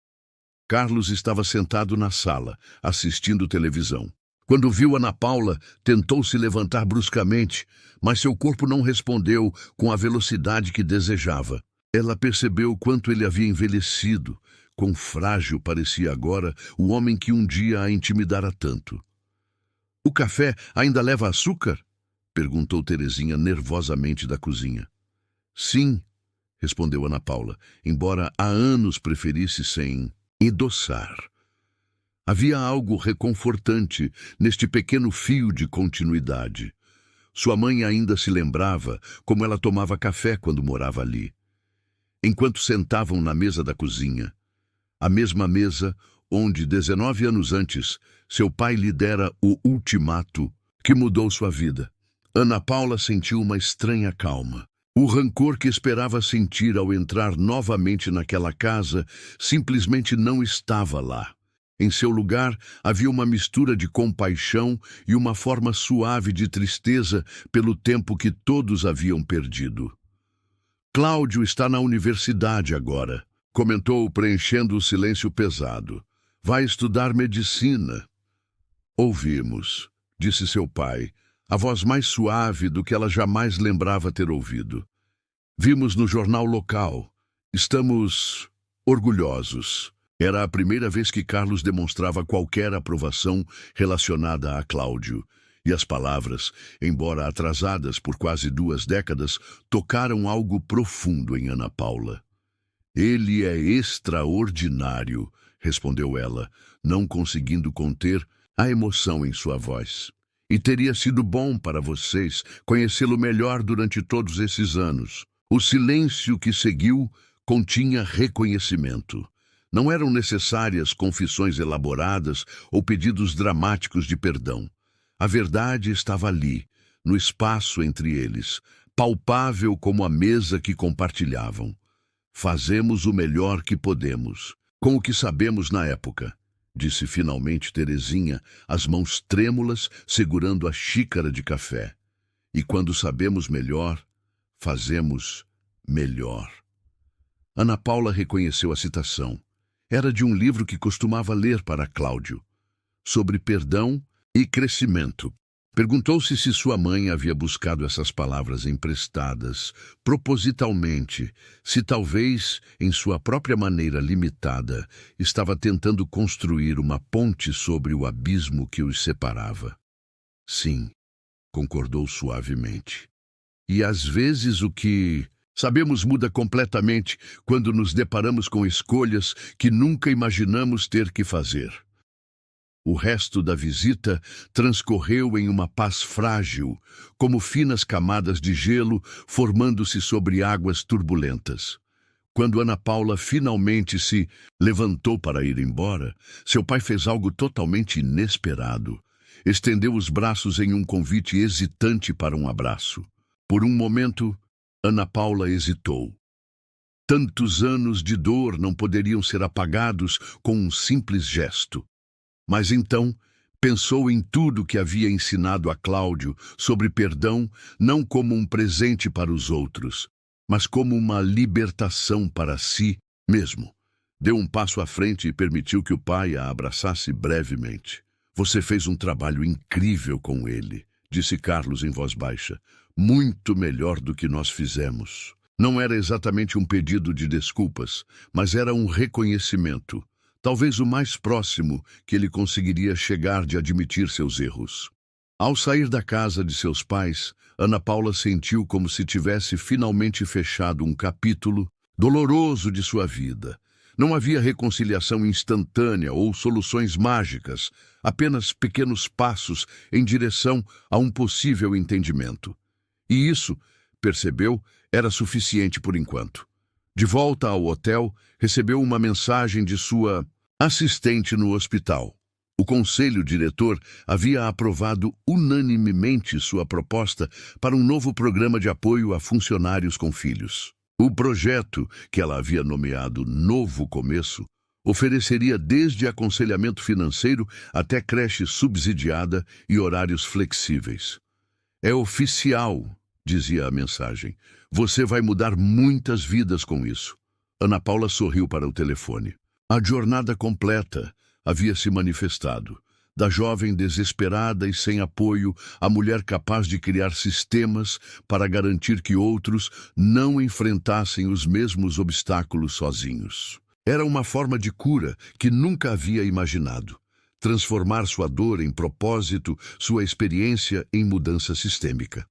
Carlos estava sentado na sala, assistindo televisão. Quando viu Ana Paula, tentou se levantar bruscamente, mas seu corpo não respondeu com a velocidade que desejava. Ela percebeu quanto ele havia envelhecido, quão frágil parecia agora o homem que um dia a intimidara tanto. "O café ainda leva açúcar?" perguntou Terezinha nervosamente da cozinha. "Sim", respondeu Ana Paula, embora há anos preferisse sem endossar. Havia algo reconfortante neste pequeno fio de continuidade. Sua mãe ainda se lembrava como ela tomava café quando morava ali. Enquanto sentavam na mesa da cozinha, a mesma mesa onde, 19 anos antes, seu pai lhe dera o ultimato que mudou sua vida. Ana Paula sentiu uma estranha calma. O rancor que esperava sentir ao entrar novamente naquela casa simplesmente não estava lá. Em seu lugar, havia uma mistura de compaixão e uma forma suave de tristeza pelo tempo que todos haviam perdido. "Cláudio está na universidade agora", comentou, preenchendo o silêncio pesado. "Vai estudar medicina." "Ouvimos", disse seu pai, a voz mais suave do que ela jamais lembrava ter ouvido. "Vimos no jornal local. Estamos orgulhosos." Era a primeira vez que Carlos demonstrava qualquer aprovação relacionada a Cláudio, e as palavras, embora atrasadas por quase 2 décadas, tocaram algo profundo em Ana Paula. "Ele é extraordinário", respondeu ela, não conseguindo conter a emoção em sua voz. "E teria sido bom para vocês conhecê-lo melhor durante todos esses anos." O silêncio que seguiu continha reconhecimento. Não eram necessárias confissões elaboradas ou pedidos dramáticos de perdão. A verdade estava ali, no espaço entre eles, palpável como a mesa que compartilhavam. "Fazemos o melhor que podemos, com o que sabemos na época", disse finalmente Terezinha, as mãos trêmulas segurando a xícara de café. "E quando sabemos melhor, fazemos melhor." Ana Paula reconheceu a citação. Era de um livro que costumava ler para Cláudio, sobre perdão e crescimento. Perguntou-se se sua mãe havia buscado essas palavras emprestadas, propositalmente, se talvez, em sua própria maneira limitada, estava tentando construir uma ponte sobre o abismo que os separava. "Sim", concordou suavemente. "E às vezes o que sabemos muda completamente quando nos deparamos com escolhas que nunca imaginamos ter que fazer." O resto da visita transcorreu em uma paz frágil, como finas camadas de gelo formando-se sobre águas turbulentas. Quando Ana Paula finalmente se levantou para ir embora, seu pai fez algo totalmente inesperado. Estendeu os braços em um convite hesitante para um abraço. Por um momento, Ana Paula hesitou. Tantos anos de dor não poderiam ser apagados com um simples gesto. Mas então, Pensou em tudo que havia ensinado a Cláudio sobre perdão, não como um presente para os outros, mas como uma libertação para si mesmo. Deu um passo à frente e permitiu que o pai a abraçasse brevemente. Você fez um trabalho incrível com ele, disse Carlos em voz baixa. Muito melhor do que nós fizemos. Não era exatamente um pedido de desculpas, mas era um reconhecimento. Talvez o mais próximo que ele conseguiria chegar de admitir seus erros. Ao sair da casa de seus pais, Ana Paula sentiu como se tivesse finalmente fechado um capítulo doloroso de sua vida. Não havia reconciliação instantânea ou soluções mágicas, apenas pequenos passos em direção a um possível entendimento. E isso, percebeu, era suficiente por enquanto. De volta ao hotel, recebeu uma mensagem de sua assistente no hospital. O conselho diretor havia aprovado unanimemente sua proposta para um novo programa de apoio a funcionários com filhos. O projeto, que ela havia nomeado Novo Começo, ofereceria desde aconselhamento financeiro até creche subsidiada e horários flexíveis. É oficial, dizia a mensagem. Você vai mudar muitas vidas com isso. Ana Paula sorriu para o telefone. A jornada completa havia se manifestado. Da jovem desesperada e sem apoio, à mulher capaz de criar sistemas para garantir que outros não enfrentassem os mesmos obstáculos sozinhos. Era uma forma de cura que nunca havia imaginado. Transformar sua dor em propósito, sua experiência em mudança sistêmica.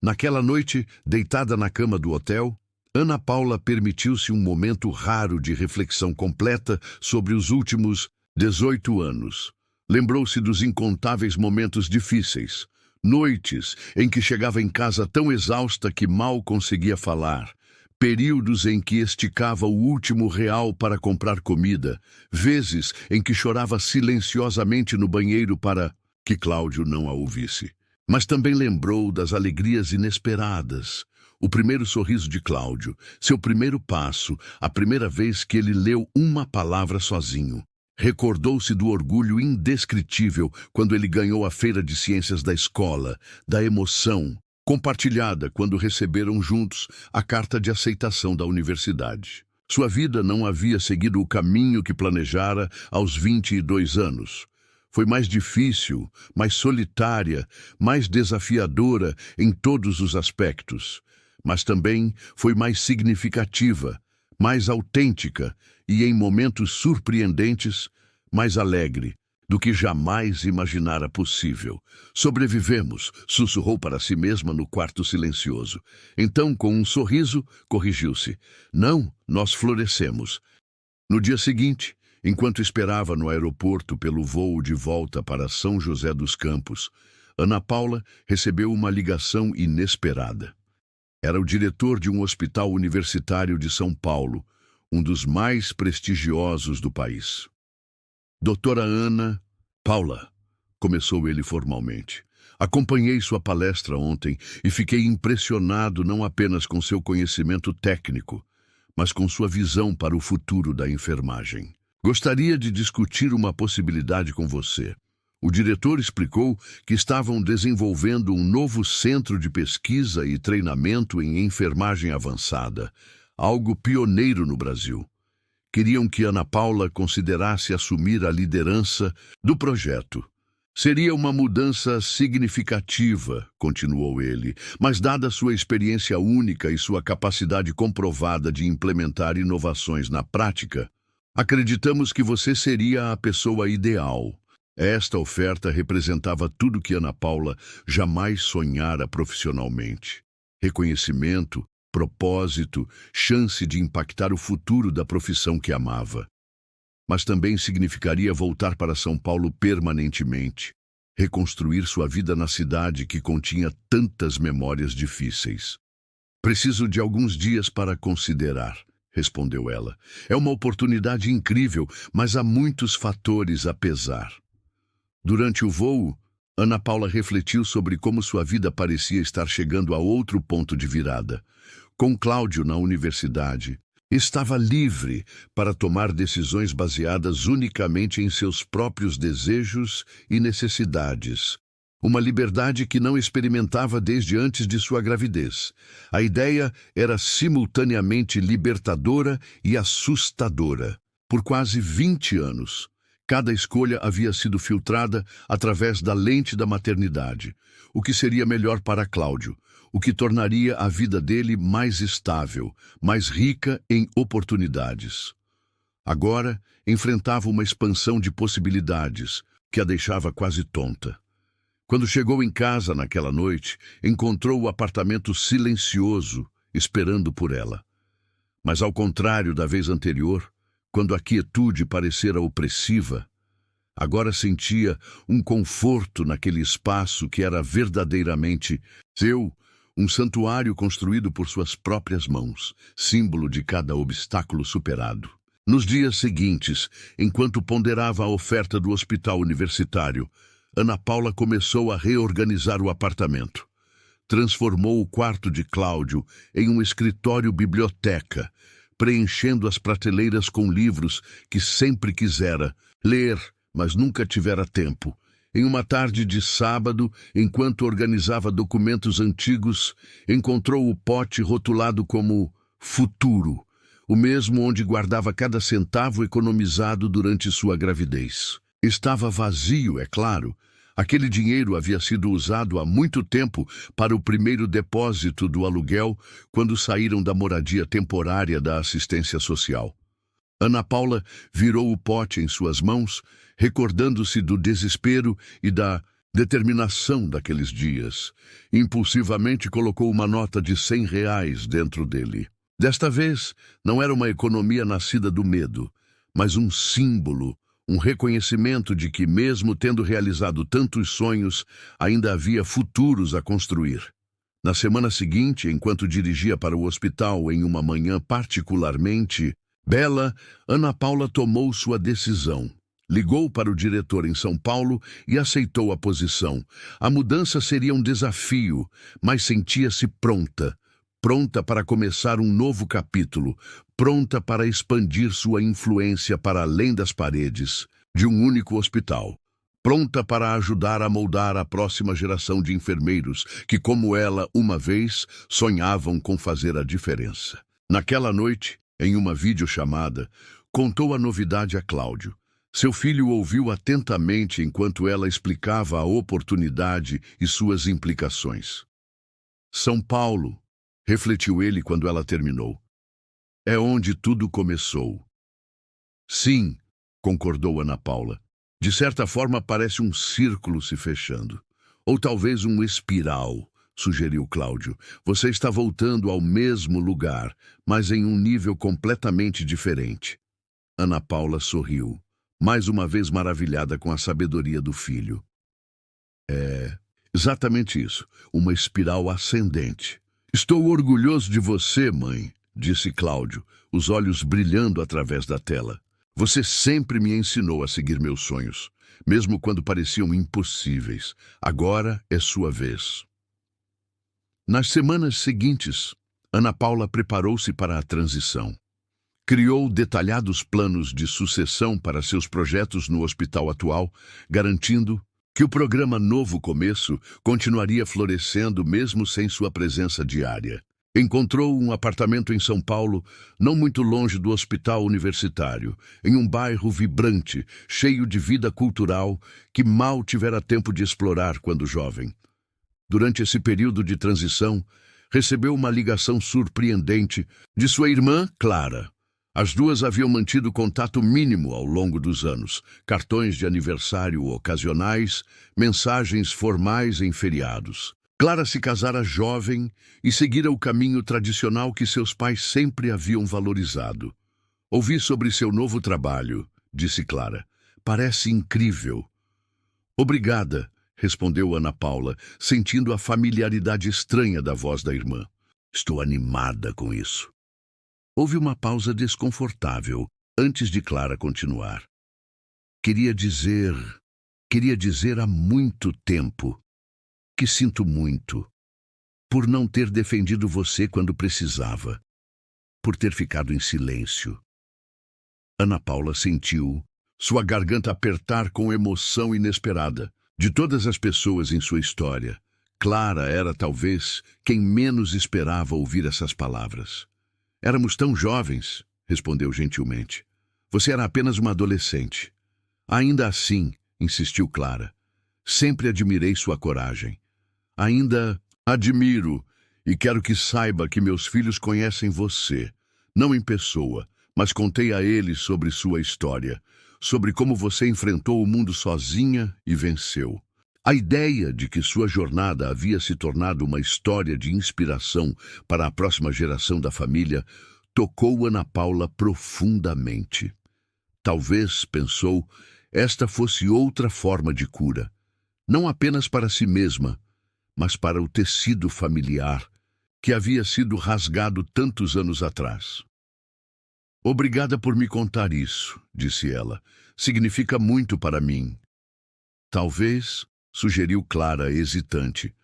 Naquela noite, deitada na cama do hotel, Ana Paula permitiu-se um momento raro de reflexão completa sobre os últimos 18 anos. Lembrou-se dos incontáveis momentos difíceis, noites em que chegava em casa tão exausta que mal conseguia falar, períodos em que esticava o último real para comprar comida, vezes em que chorava silenciosamente no banheiro para que Cláudio não a ouvisse. Mas também lembrou das alegrias inesperadas, o primeiro sorriso de Cláudio, seu primeiro passo, a primeira vez que ele leu uma palavra sozinho. Recordou-se do orgulho indescritível quando ele ganhou a feira de ciências da escola, da emoção compartilhada quando receberam juntos a carta de aceitação da universidade. Sua vida não havia seguido o caminho que planejara aos 22 anos. Foi mais difícil, mais solitária, mais desafiadora em todos os aspectos, mas também foi mais significativa, mais autêntica e, em momentos surpreendentes, mais alegre do que jamais imaginara possível. Sobrevivemos, sussurrou para si mesma no quarto silencioso. Então, com um sorriso, corrigiu-se. Não, nós florescemos. No dia seguinte, enquanto esperava no aeroporto pelo voo de volta para São José dos Campos, Ana Paula recebeu uma ligação inesperada. Era o diretor de um hospital universitário de São Paulo, um dos mais prestigiosos do país. Doutora Ana Paula, começou ele formalmente. Acompanhei sua palestra ontem e fiquei impressionado não apenas com seu conhecimento técnico, mas com sua visão para o futuro da enfermagem. Gostaria de discutir uma possibilidade com você. O diretor explicou que estavam desenvolvendo um novo centro de pesquisa e treinamento em enfermagem avançada, algo pioneiro no Brasil. Queriam que Ana Paula considerasse assumir a liderança do projeto. Seria uma mudança significativa, continuou ele, mas dada sua experiência única e sua capacidade comprovada de implementar inovações na prática, acreditamos que você seria a pessoa ideal. Esta oferta representava tudo que Ana Paula jamais sonhara profissionalmente. Reconhecimento, propósito, chance de impactar o futuro da profissão que amava. Mas também significaria voltar para São Paulo permanentemente, reconstruir sua vida na cidade que continha tantas memórias difíceis. Preciso de alguns dias para considerar, respondeu ela. É uma oportunidade incrível, mas há muitos fatores a pesar. Durante o voo, Ana Paula refletiu sobre como sua vida parecia estar chegando a outro ponto de virada. Com Cláudio na universidade, Estava livre para tomar decisões baseadas unicamente em seus próprios desejos e necessidades. Uma liberdade que não experimentava desde antes de sua gravidez. A ideia era simultaneamente libertadora e assustadora. Por quase 20 anos, cada escolha havia sido filtrada através da lente da maternidade. O que seria melhor para Cláudio? O que tornaria a vida dele mais estável, mais rica em oportunidades. Agora, enfrentava uma expansão de possibilidades que a deixava quase tonta. Quando chegou em casa naquela noite, encontrou o apartamento silencioso, esperando por ela. Mas ao contrário da vez anterior, quando a quietude parecera opressiva, agora sentia um conforto naquele espaço que era verdadeiramente seu, um santuário construído por suas próprias mãos, símbolo de cada obstáculo superado. Nos dias seguintes, enquanto ponderava a oferta do hospital universitário, Ana Paula começou a reorganizar o apartamento. Transformou o quarto de Cláudio em um escritório-biblioteca, preenchendo as prateleiras com livros que sempre quisera ler, mas nunca tivera tempo. Em uma tarde de sábado, enquanto organizava documentos antigos, encontrou o pote rotulado como Futuro, o mesmo onde guardava cada centavo economizado durante sua gravidez. Estava vazio, é claro. Aquele dinheiro havia sido usado há muito tempo para o primeiro depósito do aluguel quando saíram da moradia temporária da assistência social. Ana Paula virou o pote em suas mãos, recordando-se do desespero e da determinação daqueles dias. Impulsivamente colocou uma nota de R$ 100 dentro dele. Desta vez, não era uma economia nascida do medo, mas um símbolo, um reconhecimento de que, mesmo tendo realizado tantos sonhos, ainda havia futuros a construir. Na semana seguinte, enquanto dirigia para o hospital em uma manhã particularmente bela, Ana Paula tomou sua decisão. Ligou para o diretor em São Paulo e aceitou a posição. A mudança seria um desafio, mas sentia-se pronta. Pronta para começar um novo capítulo, pronta para expandir sua influência para além das paredes de um único hospital. Pronta para ajudar a moldar a próxima geração de enfermeiros que, como ela, uma vez, sonhavam com fazer a diferença. Naquela noite, em uma videochamada, contou a novidade a Cláudio. Seu filho ouviu atentamente enquanto ela explicava a oportunidade e suas implicações. São Paulo, refletiu ele quando ela terminou. É onde tudo começou. Sim, concordou Ana Paula. De certa forma parece um círculo se fechando. Ou talvez um espiral, sugeriu Cláudio. Você está voltando ao mesmo lugar, mas em um nível completamente diferente. Ana Paula sorriu, mais uma vez maravilhada com a sabedoria do filho. É exatamente isso, uma espiral ascendente. Estou orgulhoso de você, mãe, disse Cláudio, os olhos brilhando através da tela. Você sempre me ensinou a seguir meus sonhos, mesmo quando pareciam impossíveis. Agora é sua vez. Nas semanas seguintes, Ana Paula preparou-se para a transição. Criou detalhados planos de sucessão para seus projetos no hospital atual, garantindo que o programa Novo Começo continuaria florescendo mesmo sem sua presença diária. Encontrou um apartamento em São Paulo, não muito longe do hospital universitário, em um bairro vibrante, cheio de vida cultural, que mal tivera tempo de explorar quando jovem. Durante esse período de transição, recebeu uma ligação surpreendente de sua irmã, Clara. As duas haviam mantido contato mínimo ao longo dos anos, cartões de aniversário ocasionais, mensagens formais em feriados. Clara se casara jovem e seguira o caminho tradicional que seus pais sempre haviam valorizado. Ouvi sobre seu novo trabalho, disse Clara. Parece incrível. Obrigada, respondeu Ana Paula, sentindo a familiaridade estranha da voz da irmã. Estou animada com isso. Houve uma pausa desconfortável antes de Clara continuar. Queria dizer há muito tempo que sinto muito por não ter defendido você quando precisava. por ter ficado em silêncio. Ana Paula sentiu sua garganta apertar com emoção inesperada. De todas as pessoas em sua história, Clara era talvez quem menos esperava ouvir essas palavras. Éramos tão jovens, respondeu gentilmente. Você era apenas uma adolescente. Ainda assim, insistiu Clara, sempre admirei sua coragem. Ainda admiro e quero que saiba que meus filhos conhecem você, não em pessoa, mas contei a eles sobre sua história, sobre como você enfrentou o mundo sozinha e venceu. A ideia de que sua jornada havia se tornado uma história de inspiração para a próxima geração da família tocou Ana Paula profundamente. Talvez, pensou, esta fosse outra forma de cura, não apenas para si mesma, mas para o tecido familiar que havia sido rasgado tantos anos atrás. Obrigada por me contar isso, disse ela. Significa muito para mim. Talvez, sugeriu Clara, hesitante,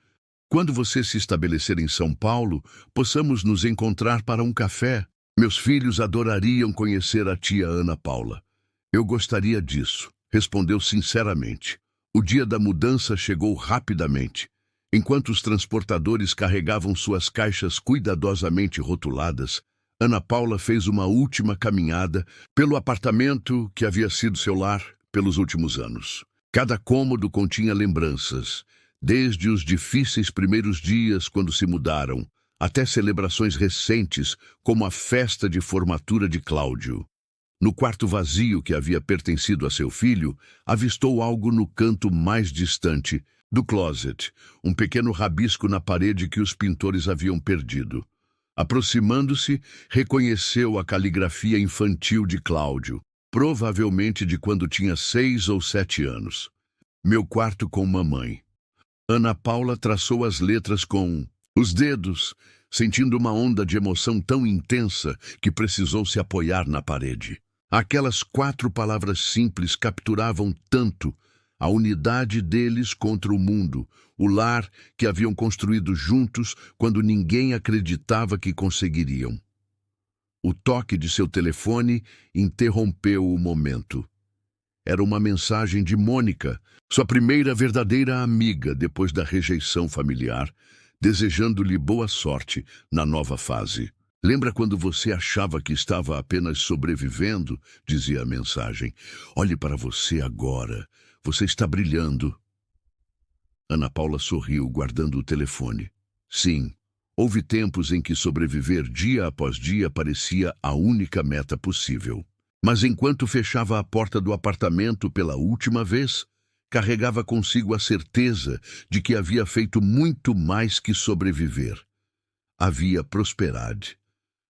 quando você se estabelecer em São Paulo, possamos nos encontrar para um café. Meus filhos adorariam conhecer a tia Ana Paula. Eu gostaria disso, respondeu sinceramente. O dia da mudança chegou rapidamente. Enquanto os transportadores carregavam suas caixas cuidadosamente rotuladas, Ana Paula fez uma última caminhada pelo apartamento que havia sido seu lar pelos últimos anos. Cada cômodo continha lembranças, desde os difíceis primeiros dias quando se mudaram, até celebrações recentes, como a festa de formatura de Cláudio. No quarto vazio que havia pertencido a seu filho, avistou algo no canto mais distante do closet, um pequeno rabisco na parede que os pintores haviam perdido. Aproximando-se, reconheceu a caligrafia infantil de Cláudio, provavelmente de quando tinha 6 ou 7 anos. Meu quarto com mamãe. Ana Paula traçou as letras com os dedos, sentindo uma onda de emoção tão intensa que precisou se apoiar na parede. Aquelas 4 palavras simples capturavam tanto a unidade deles contra o mundo, o lar que haviam construído juntos quando ninguém acreditava que conseguiriam. O toque de seu telefone interrompeu o momento. Era uma mensagem de Mônica, sua primeira verdadeira amiga depois da rejeição familiar, desejando-lhe boa sorte na nova fase. Lembra quando você achava que estava apenas sobrevivendo? Dizia a mensagem. Olhe para você agora. Você está brilhando. Ana Paula sorriu, guardando o telefone. Sim, houve tempos em que sobreviver dia após dia parecia a única meta possível. Mas enquanto fechava a porta do apartamento pela última vez, carregava consigo a certeza de que havia feito muito mais que sobreviver. Havia prosperado.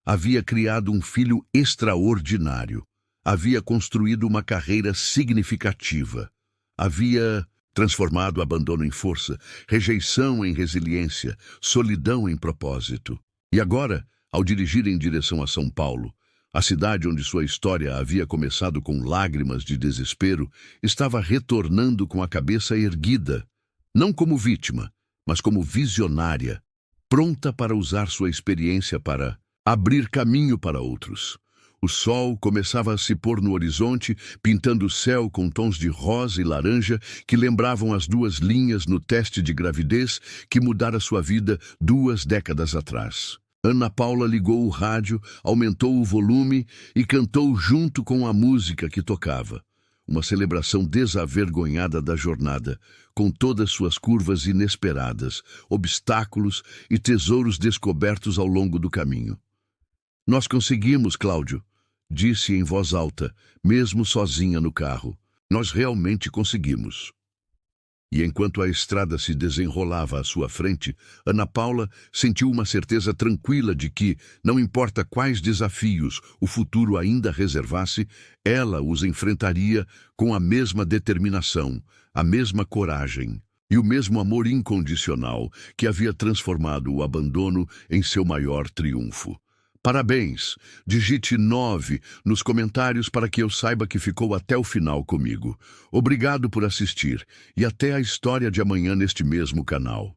Havia criado um filho extraordinário. Havia construído uma carreira significativa. Havia transformado abandono em força, rejeição em resiliência, solidão em propósito. E agora, ao dirigir em direção a São Paulo, a cidade onde sua história havia começado com lágrimas de desespero, estava retornando com a cabeça erguida, não como vítima, mas como visionária, pronta para usar sua experiência para abrir caminho para outros. O sol começava a se pôr no horizonte, pintando o céu com tons de rosa e laranja que lembravam as 2 linhas no teste de gravidez que mudara sua vida 2 décadas atrás. Ana Paula ligou o rádio, aumentou o volume e cantou junto com a música que tocava. Uma celebração desavergonhada da jornada, com todas suas curvas inesperadas, obstáculos e tesouros descobertos ao longo do caminho. Nós conseguimos, Cláudio, disse em voz alta, mesmo sozinha no carro. Nós realmente conseguimos. E enquanto a estrada se desenrolava à sua frente, Ana Paula sentiu uma certeza tranquila de que, não importa quais desafios o futuro ainda reservasse, ela os enfrentaria com a mesma determinação, a mesma coragem e o mesmo amor incondicional que havia transformado o abandono em seu maior triunfo. Parabéns! Digite 9 nos comentários para que eu saiba que ficou até o final comigo. Obrigado por assistir e até a história de amanhã neste mesmo canal.